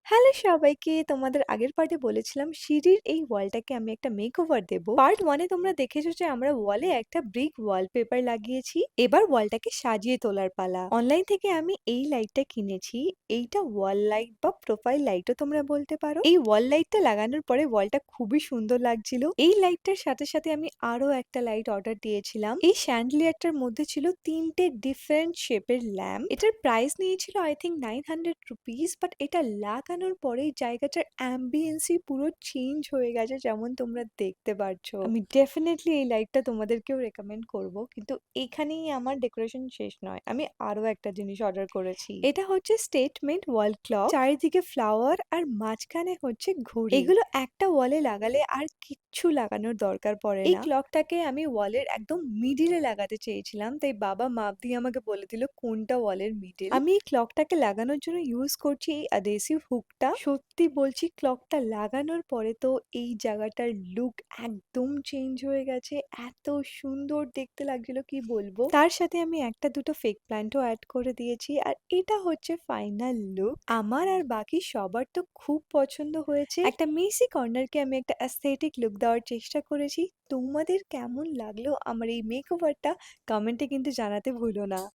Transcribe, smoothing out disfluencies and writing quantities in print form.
Hello সবাইকে! তোমাদের আগের পার্টে বলেছিলাম সিঁড়ির এই ওয়ালটাকে আমি একটা মেকওভার দেব। পার্ট 1 এ তোমরা দেখেছো যে আমরা ওয়ালে একটা ব্রিক ওয়ালপেপার লাগিয়েছি। এবার ওয়ালটাকে সাজিয়ে তোলার পালা। অনলাইন থেকে আমি এই লাইটটা কিনেছি। এইটা ওয়াল লাইট বা প্রোফাইল লাইটও তোমরা বলতে পারো। এই ওয়াল লাইটটা লাগানোর পরে ওয়ালটা খুবই সুন্দর লাগছিল। এই লাইটটার সাথে সাথে আমি আরো একটা লাইট অর্ডার দিয়েছিলাম। এই শ্যান্ডলিয়ারটার মধ্যে ছিল ৩ টে ডিফারেন্ট শেপের ল্যাম্প। এটার প্রাইস নিয়েছিল আই থিংক 900 রুপিস, বাট এটা লাগানোর পরেই জায়গাটার অ্যাম্বিয়েন্সই পুরো চেঞ্জ হয়ে গেছে, যেমন তোমরা দেখতে পারছো। আমি ডেফিনেটলি এই লাইটটা তোমাদেরকেও রেকমেন্ড করব, কিন্তু এখানেই আমার ডেকোরেশন শেষ নয়। আমি আরো একটা জিনিস অর্ডার করেছি। এটা হচ্ছে স্টেটমেন্ট ওয়াল ক্লক। চারিদিকে ফ্লাওয়ার আর মাঝখানে হচ্ছে ঘড়ি। এগুলো একটা ওয়ালে লাগালে আর কিচ্ছু লাগানোর দরকার পড়ে না। এই ক্লকটাকে আমি ওয়ালের একদম মিডিলে লাগাতে চেয়েছিলাম, তাই বাবা মাপ দিয়ে আমাকে বলে দিল কোনটা ওয়ালের মিডিল। আমি এই ক্লকটাকে লাগানোর জন্য ইউজ করছি এই অ্যাডহেসিভ হুকটা। সত্যি বলছি, ক্লকটা লাগানোর পরে তো এই জায়গাটার লুক একদম চেঞ্জ হয়ে গেছে। এত সুন্দর দেখতে লাগছিল কি বলবো। তার সাথে আমি একটা দুটো ফেক প্ল্যান্টও অ্যাড করে দিয়েছি, আর এটা হচ্ছে ফাইনাল লুক। আমার আর বাকি সবার তো খুব পছন্দ হয়েছে। একটা মেসি কর্নারকে আমি একটা অ্যাস্থেটিক লুক দেওয়ার চেষ্টা করেছি। তোমাদের কেমন লাগলো আমার এই মেকওভারটা কমেন্টে কিন্তু জানাতে ভুলো না।